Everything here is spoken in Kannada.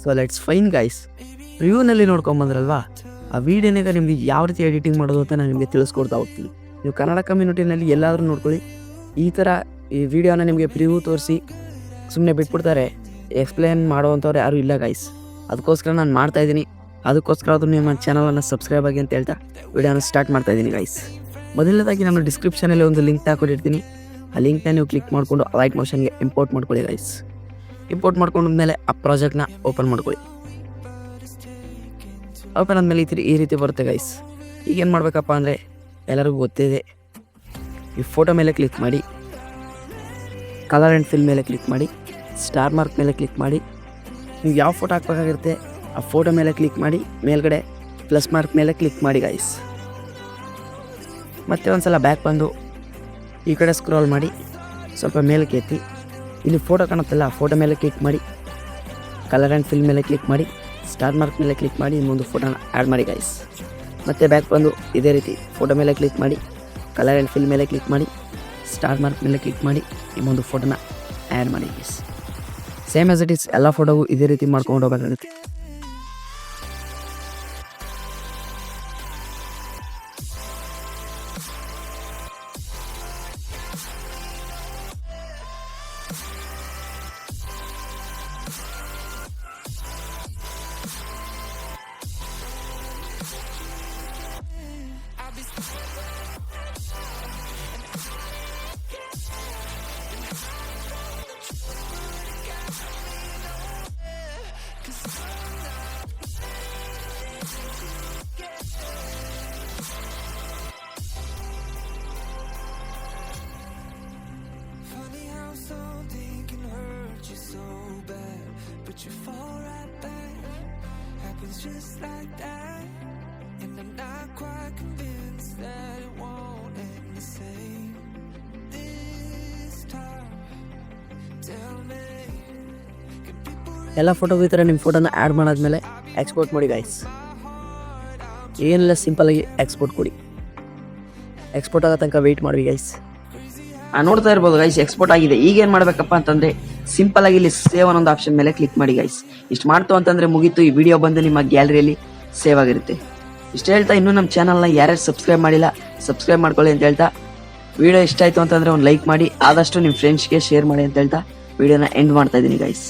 ಸೊ ಲೆಟ್ಸ್ ಫೈನ್ ಗೈಸ್, ರಿವ್ಯೂನಲ್ಲಿ ನೋಡ್ಕೊಂಬಂದ್ರಲ್ವಾ, ಆ ವಿಡಿಯೋನಾಗ ನಿಮಗೆ ಯಾವ ರೀತಿ ಎಡಿಟಿಂಗ್ ಮಾಡೋದು ಅಂತ ನಾನು ನಿಮಗೆ ತಿಳಿಸ್ಕೊಡ್ತಾ ಹೋಗ್ತೀನಿ. ನೀವು ಕನ್ನಡ ಕಮ್ಯುನಿಟಿನಲ್ಲಿ ಎಲ್ಲಾದರೂ ನೋಡ್ಕೊಳ್ಳಿ, ಈ ಥರ ಈ ವಿಡಿಯೋನ ನಿಮಗೆ ಪ್ರಿವ್ಯೂ ತೋರಿಸಿ ಸುಮ್ಮನೆ ಬಿಟ್ಬಿಡ್ತಾರೆ, ಎಕ್ಸ್ಪ್ಲೇನ್ ಮಾಡೋವಂಥವ್ರು ಯಾರೂ ಇಲ್ಲ ಗೈಸ್. ಅದಕ್ಕೋಸ್ಕರ ನಾನು ಮಾಡ್ತಾಯಿದ್ದೀನಿ. ಅದಕ್ಕೋಸ್ಕರ ಅದು ನಿಮ್ಮ ಚಾನಲನ್ನು ಸಬ್ಸ್ಕ್ರೈಬ್ ಆಗಿ ಅಂತ ಹೇಳ್ತಾ ವಿಡಿಯೋನ ಸ್ಟಾರ್ಟ್ ಮಾಡ್ತಾಯಿದ್ದೀನಿ ಗೈಸ್. ಮೊದಲನೇದಾಗಿ ನಾನು ಡಿಸ್ಕ್ರಿಪ್ಷನಲ್ಲಿ ಒಂದು ಲಿಂಕ್ ಹಾಕೊಟ್ಟಿರ್ತೀನಿ. ಆ ಲಿಂಕ್ನ ನೀವು ಕ್ಲಿಕ್ ಮಾಡಿಕೊಂಡು ಲೈಟ್ ಮೋಷನ್ಗೆ ಇಂಪೋರ್ಟ್ ಮಾಡ್ಕೊಳ್ಳಿ ಗೈಸ್. ಇಂಪೋರ್ಟ್ ಮಾಡ್ಕೊಂಡ್ಮೇಲೆ ಆ ಪ್ರಾಜೆಕ್ಟ್ನ ಓಪನ್ ಮಾಡ್ಕೊಳ್ಳಿ. ಓಪನ್ ಆದಮೇಲೆ ಈ ರೀತಿ ಬರುತ್ತೆ ಗೈಸ್. ಈಗೇನು ಮಾಡಬೇಕಪ್ಪ ಅಂದರೆ ಎಲ್ಲರಿಗೂ ಗೊತ್ತಿದೆ, ಈ ಫೋಟೋ ಮೇಲೆ ಕ್ಲಿಕ್ ಮಾಡಿ, ಕಲರ್ ಆ್ಯಂಡ್ ಫಿಲ್ ಮೇಲೆ ಕ್ಲಿಕ್ ಮಾಡಿ, ಸ್ಟಾರ್ ಮಾರ್ಕ್ ಮೇಲೆ ಕ್ಲಿಕ್ ಮಾಡಿ, ನೀವು ಯಾವ ಫೋಟೋ ಹಾಕಬೇಕಾಗಿರುತ್ತೆ ಆ ಫೋಟೋ ಮೇಲೆ ಕ್ಲಿಕ್ ಮಾಡಿ, ಮೇಲ್ಗಡೆ ಪ್ಲಸ್ ಮಾರ್ಕ್ ಮೇಲೆ ಕ್ಲಿಕ್ ಮಾಡಿ ಗೈಸ್. ಮತ್ತೆ ಒಂದು ಸಲ ಬ್ಯಾಕ್ ಬಂದು ಈ ಕಡೆ ಸ್ಕ್ರೋಲ್ ಮಾಡಿ ಸ್ವಲ್ಪ ಮೇಲಕ್ಕೆ ಎತ್ತಿ, ಇಲ್ಲಿ ಫೋಟೋ ಕಾಣುತ್ತಲ್ಲ ಆ ಫೋಟೋ ಮೇಲೆ ಕ್ಲಿಕ್ ಮಾಡಿ, ಕಲರ್ ಆ್ಯಂಡ್ ಫಿಲ್ ಮೇಲೆ ಕ್ಲಿಕ್ ಮಾಡಿ, ಸ್ಟಾರ್ ಮಾರ್ಕ್ ಮೇಲೆ ಕ್ಲಿಕ್ ಮಾಡಿ, ಇನ್ನೊಂದು ಫೋಟೋನ ಆ್ಯಡ್ ಮಾಡಿ ಗೈಸ್. ಮತ್ತೆ ಬ್ಯಾಕ್ ಬಂದು ಇದೇ ರೀತಿ ಫೋಟೋ ಮೇಲೆ ಕ್ಲಿಕ್ ಮಾಡಿ, ಕಲರ್ ಆ್ಯಂಡ್ ಫಿಲ್ ಮೇಲೆ ಕ್ಲಿಕ್ ಮಾಡಿ, ಸ್ಟಾರ್ ಮಾರ್ಕ್ ಮೇಲೆ ಕ್ಲಿಕ್ ಮಾಡಿ, ಇನ್ನೊಂದು ಫೋಟೋನ ಆ್ಯಡ್ ಮಾಡಿ guys. Same as it is ಎಲ್ಲ ಫೋಟೋಗೂ ಇದೇ ರೀತಿ ಮಾಡ್ಕೊಂಡು ಹೋಗಬೇಕಾಗುತ್ತೆ. You fall right back, happens just like that, and I'm not quite convinced that it won't end the same this time. Tell me, can people ಎಲ್ಲ ಫೋಟೋಗೂ ಈ ಥರ ನಿಮ್ಮ ಫೋಟೋನ ಆ್ಯಡ್ ಮಾಡಾದ್ಮೇಲೆ ಎಕ್ಸ್ಪೋರ್ಟ್ ಮಾಡಿ ಗೈಸ್. ಏನೆಲ್ಲ ಸಿಂಪಲಾಗಿ ಎಕ್ಸ್ಪೋರ್ಟ್ ಕೊಡಿ. ಎಕ್ಸ್ಪೋರ್ಟ್ ಆಗೋ ತನಕ ವೆಯ್ಟ್ ಮಾಡಿ ಗೈಸ್. ನೋಡ್ತಾ ಇರ್ಬೋದು ಗೈಸ್, ಎಕ್ಸ್ಪೋರ್ಟ್ ಆಗಿದೆ. ಈಗೇನು ಮಾಡಬೇಕಪ್ಪ ಅಂತಂದರೆ ಸಿಂಪಲ್ ಆಗಿ ಇಲ್ಲಿ ಸೇವ್ ಅನ್ನೋ ಆಪ್ಷನ್ ಮೇಲೆ ಕ್ಲಿಕ್ ಮಾಡಿ ಗೈಸ್. ಇಷ್ಟು ಮಾಡ್ತು ಅಂತಂದರೆ ಮುಗೀತು, ಈ ವಿಡಿಯೋ ಬಂದು ನಿಮ್ಮ ಗ್ಯಾಲರಿಯಲ್ಲಿ ಸೇವ್ ಆಗಿರುತ್ತೆ. ಇಷ್ಟು ಹೇಳ್ತಾ ಇನ್ನೂ ನಮ್ಮ ಚಾನಲ್ನ ಯಾರ್ಯಾರು ಸಬ್ಸ್ಕ್ರೈಬ್ ಮಾಡಿಲ್ಲ ಸಬ್ಸ್ಕ್ರೈಬ್ ಮಾಡ್ಕೊಳ್ಳಿ ಅಂತ ಹೇಳ್ತಾ, ವಿಡಿಯೋ ಇಷ್ಟ ಆಯಿತು ಅಂತಂದರೆ ಒಂದು ಲೈಕ್ ಮಾಡಿ, ಆದಷ್ಟು ನಿಮ್ಮ ಫ್ರೆಂಡ್ಸ್ಗೆ ಶೇರ್ ಮಾಡಿ ಅಂತ ಹೇಳ್ತಾ ವಿಡಿಯೋನ ಎಂಡ್ ಮಾಡ್ತಾ ಇದ್ದೀನಿ ಗೈಸ್.